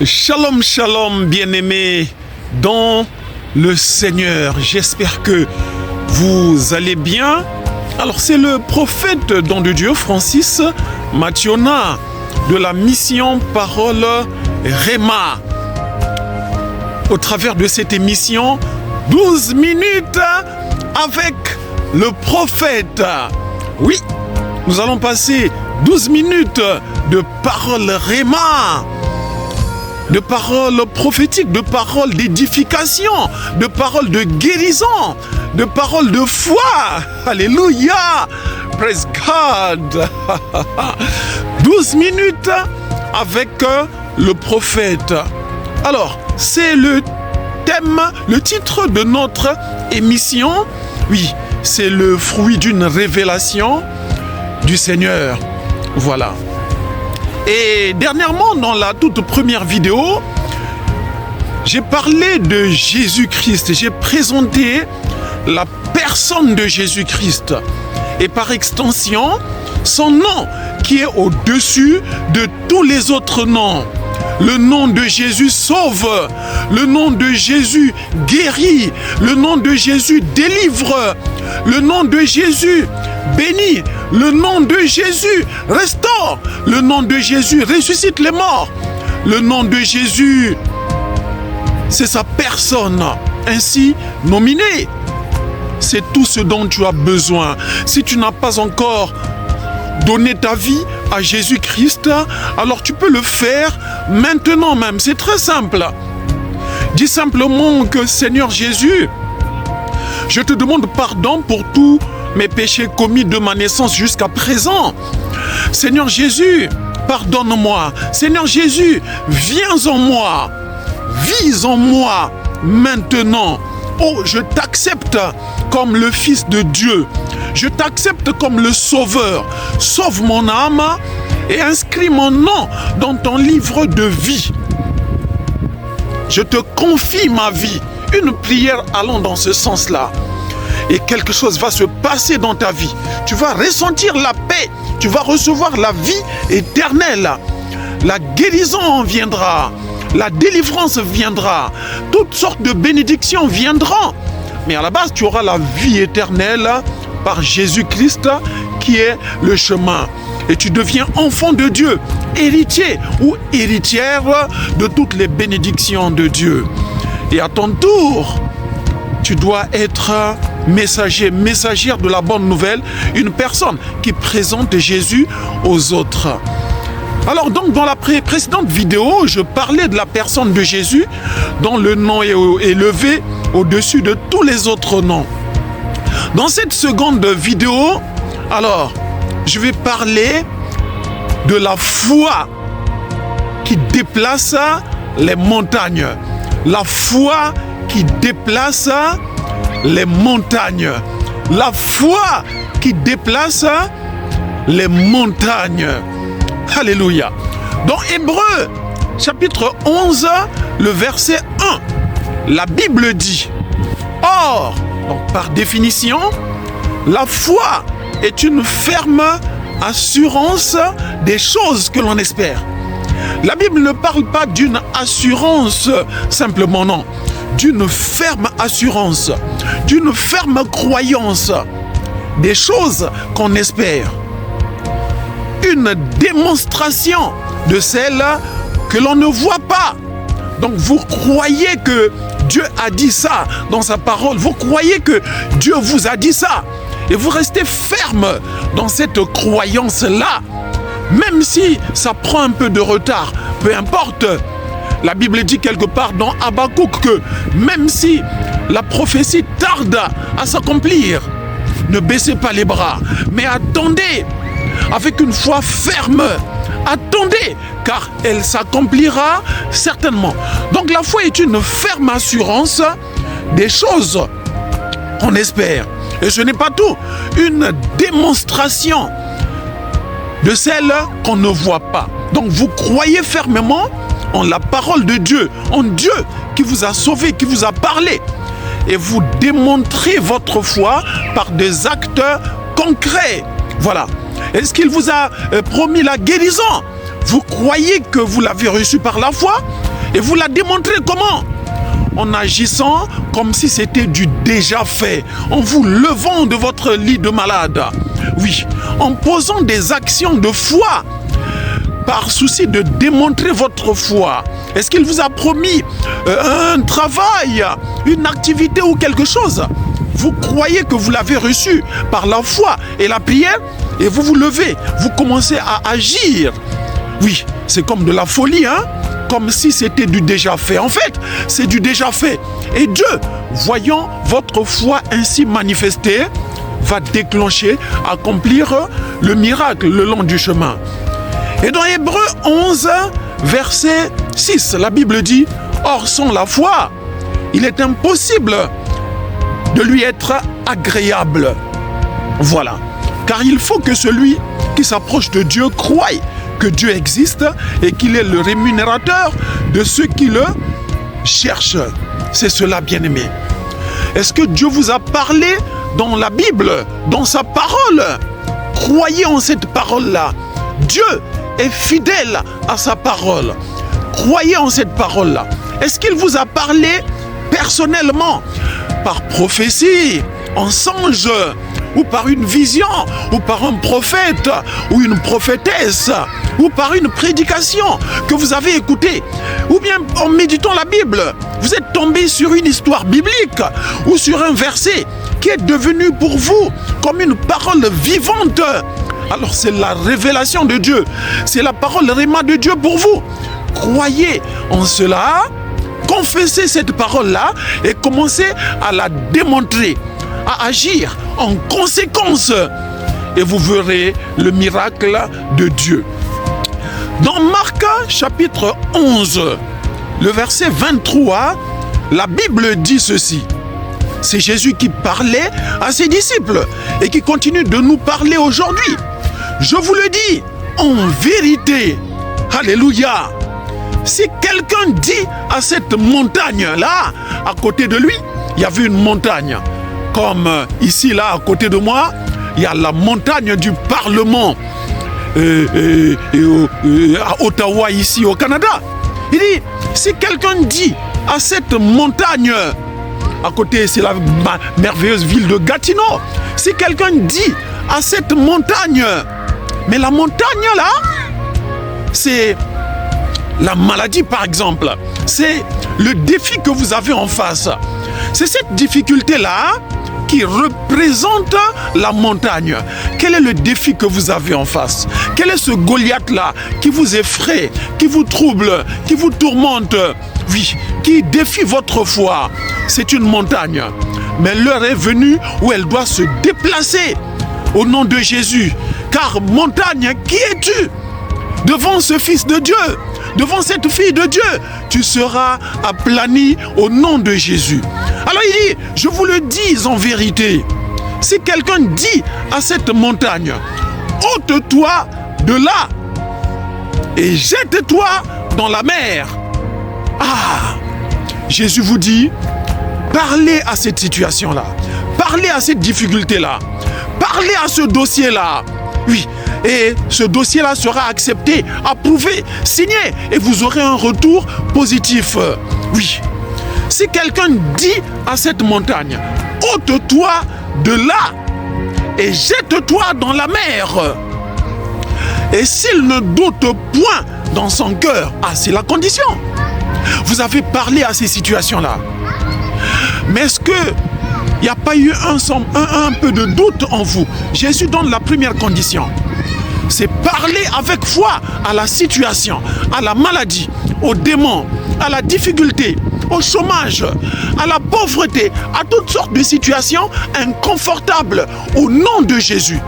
Shalom, shalom, bien-aimés dans le Seigneur. J'espère que vous allez bien. Alors, c'est le prophète don de Dieu, Francis Mathiona, de la mission Parole Réma. Au travers de cette émission, 12 minutes avec le prophète. Oui, nous allons passer 12 minutes de Parole Réma, de paroles prophétiques, de paroles d'édification, de paroles de guérison, de paroles de foi. Alléluia! Praise God! 12 minutes avec le prophète. Alors, c'est le thème, le titre de notre émission. Oui, c'est le fruit d'une révélation du Seigneur. Voilà. Et dernièrement, dans la toute première vidéo, j'ai parlé de Jésus-Christ. J'ai présenté la personne de Jésus-Christ. Et par extension, son nom qui est au-dessus de tous les autres noms. Le nom de Jésus sauve. Le nom de Jésus guérit. Le nom de Jésus délivre. Le nom de Jésus bénit. Le nom de Jésus restaure. Le nom de Jésus ressuscite les morts. Le nom de Jésus, c'est sa personne ainsi nominée. C'est tout ce dont tu as besoin. Si tu n'as pas encore donné ta vie à Jésus-Christ, alors tu peux le faire maintenant même. C'est très simple. Dis simplement que Seigneur Jésus, je te demande pardon pour tous mes péchés commis de ma naissance jusqu'à présent. Seigneur Jésus, pardonne-moi. Seigneur Jésus, viens en moi. Vis en moi maintenant. Oh, je t'accepte comme le Fils de Dieu. Je t'accepte comme le Sauveur. Sauve mon âme et inscris mon nom dans ton livre de vie. Je te confie ma vie. Une prière allant dans ce sens-là. Et quelque chose va se passer dans ta vie. Tu vas ressentir la paix. Tu vas recevoir la vie éternelle. La guérison viendra. La délivrance viendra. Toutes sortes de bénédictions viendront. Mais à la base, tu auras la vie éternelle par Jésus-Christ qui est le chemin. Et tu deviens enfant de Dieu, héritier ou héritière de toutes les bénédictions de Dieu. Et à ton tour, tu dois être messager, messagère de la bonne nouvelle, une personne qui présente Jésus aux autres. Alors donc dans la précédente vidéo, je parlais de la personne de Jésus dont le nom est élevé au-dessus de tous les autres noms. Dans cette seconde vidéo, alors, je vais parler de la foi qui déplace les montagnes. La foi qui déplace les montagnes. La foi qui déplace les montagnes. Alléluia. Dans Hébreux, chapitre 11, le verset 1, la Bible dit: Or, donc par définition, la foi est une ferme assurance des choses que l'on espère. La Bible ne parle pas d'une assurance simplement, non. D'une ferme assurance, d'une ferme croyance des choses qu'on espère. Une démonstration de celles que l'on ne voit pas. Donc vous croyez que Dieu a dit ça dans sa parole. Vous croyez que Dieu vous a dit ça. Et vous restez ferme dans cette croyance-là. Même si ça prend un peu de retard, peu importe. La Bible dit quelque part dans Habakkuk que même si la prophétie tarde à s'accomplir, ne baissez pas les bras, mais attendez avec une foi ferme. Attendez, car elle s'accomplira certainement. Donc la foi est une ferme assurance des choses qu'on espère. Et ce n'est pas tout, une démonstration de celles qu'on ne voit pas. Donc vous croyez fermement en la parole de Dieu, en Dieu qui vous a sauvé, qui vous a parlé. Et vous démontrez votre foi par des actes concrets. Voilà. Est-ce qu'il vous a promis la guérison? Vous croyez que vous l'avez reçu par la foi et vous la démontrez comment? En agissant comme si c'était du déjà fait, en vous levant de votre lit de malade. Oui, en posant des actions de foi par souci de démontrer votre foi. Est-ce qu'il vous a promis un travail, une activité ou quelque chose? Vous croyez que vous l'avez reçu par la foi et la prière et vous vous levez, vous commencez à agir. Oui, c'est comme de la folie, hein? Comme si c'était du déjà fait. En fait, c'est du déjà fait. Et Dieu, voyant votre foi ainsi manifestée, va déclencher, accomplir le miracle le long du chemin. Et dans Hébreux 11, verset 6, la Bible dit « Or, sans la foi, il est impossible de lui être agréable. » Voilà. Car il faut que celui qui s'approche de Dieu croie que Dieu existe et qu'il est le rémunérateur de ceux qui le cherchent. C'est cela, bien-aimé. Est-ce que Dieu vous a parlé dans la Bible, dans sa parole? Croyez en cette parole-là. Dieu est fidèle à sa parole. Croyez en cette parole-là. Est-ce qu'il vous a parlé personnellement, par prophétie, en songe, ou par une vision, ou par un prophète, ou une prophétesse, ou par une prédication que vous avez écoutée, ou bien en méditant la Bible, vous êtes tombé sur une histoire biblique, ou sur un verset qui est devenu pour vous comme une parole vivante? Alors c'est la révélation de Dieu, c'est la parole réma de Dieu pour vous. Croyez en cela, confessez cette parole-là et commencez à la démontrer, à agir en conséquence, et vous verrez le miracle de Dieu. Dans Marc chapitre 11, le verset 23, la Bible dit ceci. C'est Jésus qui parlait à ses disciples et qui continue de nous parler aujourd'hui. Je vous le dis en vérité, alléluia, si quelqu'un dit à cette montagne-là, à côté de lui, il y avait une montagne. Comme ici, là, à côté de moi, il y a la montagne du Parlement à Ottawa, ici au Canada. Il dit, si quelqu'un dit à cette montagne, à côté, c'est la merveilleuse ville de Gatineau, si quelqu'un dit à cette montagne, mais la montagne là, c'est la maladie par exemple, c'est le défi que vous avez en face. C'est cette difficulté-là qui représente la montagne. Quel est le défi que vous avez en face? Quel est ce Goliath-là qui vous effraie, qui vous trouble, qui vous tourmente? Oui, qui défie votre foi. C'est une montagne. Mais l'heure est venue où elle doit se déplacer au nom de Jésus. Car montagne, qui es-tu? Devant ce Fils de Dieu, devant cette fille de Dieu, tu seras aplani au nom de Jésus. Alors il dit, je vous le dis en vérité, si quelqu'un dit à cette montagne, ôte-toi de là et jette-toi dans la mer. Ah, Jésus vous dit, parlez à cette situation-là, parlez à cette difficulté-là, parlez à ce dossier-là. Oui, et ce dossier-là sera accepté, approuvé, signé, et vous aurez un retour positif. Oui. Si quelqu'un dit à cette montagne, ôte-toi de là et jette-toi dans la mer. Et s'il ne doute point dans son cœur, ah, c'est la condition. Vous avez parlé à ces situations-là. Mais est-ce que il n'y a pas eu un peu de doute en vous? Jésus donne la première condition. C'est parler avec foi à la situation, à la maladie, au démon, à la difficulté, au chômage, à la pauvreté, à toutes sortes de situations inconfortables au nom de Jésus.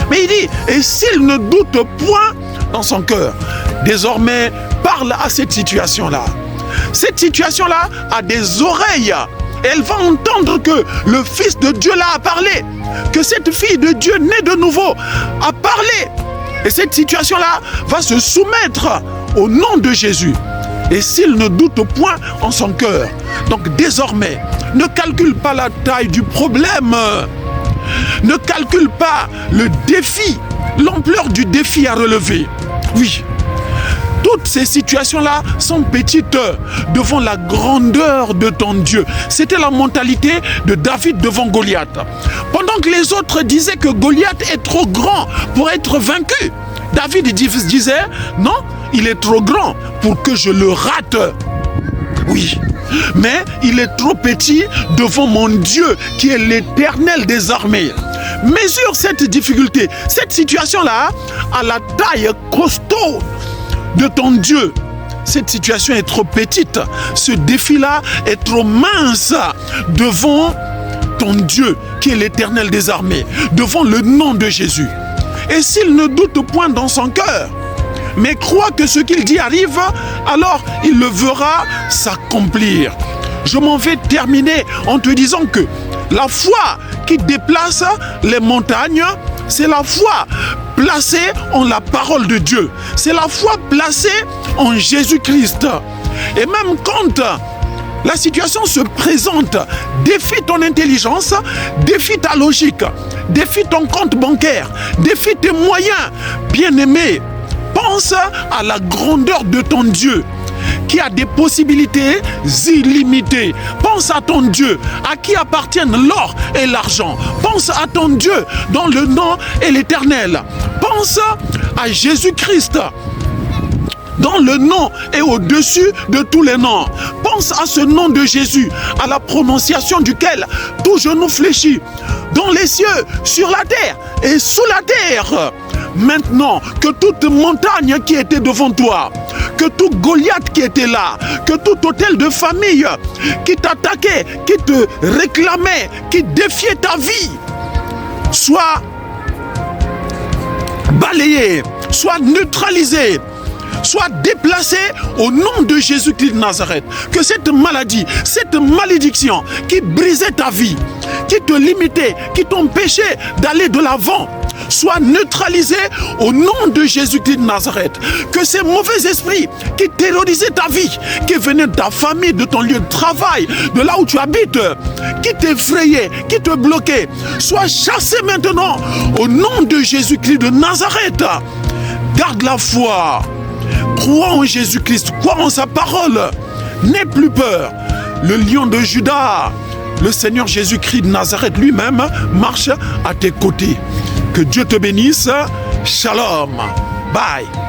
Mais il dit, et s'il ne doute point dans son cœur, désormais parle à cette situation-là. Cette situation-là a des oreilles. Elle va entendre que le Fils de Dieu là a parlé, que cette fille de Dieu née de nouveau a parlé. Et cette situation-là va se soumettre au nom de Jésus. Et s'il ne doute point en son cœur, donc désormais, ne calcule pas la taille du problème, ne calcule pas le défi, l'ampleur du défi à relever. Oui, Toutes ces situations-là sont petites devant la grandeur de ton Dieu. C'était la mentalité de David devant Goliath. Pendant que les autres disaient que Goliath est trop grand pour être vaincu, David disait, non, il est trop grand pour que je le rate. Oui, mais il est trop petit devant mon Dieu qui est l'Éternel des armées. Mesure cette difficulté, cette situation-là, à la taille costaud de ton Dieu. Cette situation est trop petite. Ce défi-là est trop mince devant ton Dieu qui est l'Éternel des armées, devant le nom de Jésus. Et s'il ne doute point dans son cœur, mais croit que ce qu'il dit arrive, alors il le verra s'accomplir. Je m'en vais terminer en te disant que la foi qui déplace les montagnes, c'est la foi placée en la parole de Dieu. C'est la foi placée en Jésus-Christ. Et même quand la situation se présente, défie ton intelligence, défie ta logique, défie ton compte bancaire, défie tes moyens, bien-aimé, pense à la grandeur de ton Dieu qui a des possibilités illimitées. Pense à ton Dieu à qui appartiennent l'or et l'argent. Pense à ton Dieu dont le nom est l'Éternel. Pense à Jésus-Christ dont le nom est au-dessus de tous les noms. Pense à ce nom de Jésus, à la prononciation duquel tout genou fléchit, dans les cieux, sur la terre et sous la terre. Maintenant, que toute montagne qui était devant toi, que tout Goliath qui était là, que tout hôtel de famille qui t'attaquait, qui te réclamait, qui défiait ta vie, soit balayé, soit neutralisé, soit déplacé au nom de Jésus-Christ de Nazareth. Que cette maladie, cette malédiction qui brisait ta vie, qui te limitait, qui t'empêchait d'aller de l'avant, soit neutralisé au nom de Jésus-Christ de Nazareth. Que ces mauvais esprits qui terrorisaient ta vie, qui venaient de ta famille, de ton lieu de travail, de là où tu habites, qui t'effrayaient, qui te bloquaient, soient chassés maintenant au nom de Jésus-Christ de Nazareth. Garde la foi. Crois en Jésus-Christ, crois en sa parole. N'aie plus peur. Le lion de Juda, le Seigneur Jésus-Christ de Nazareth lui-même marche à tes côtés. Que Dieu te bénisse. Shalom. Bye.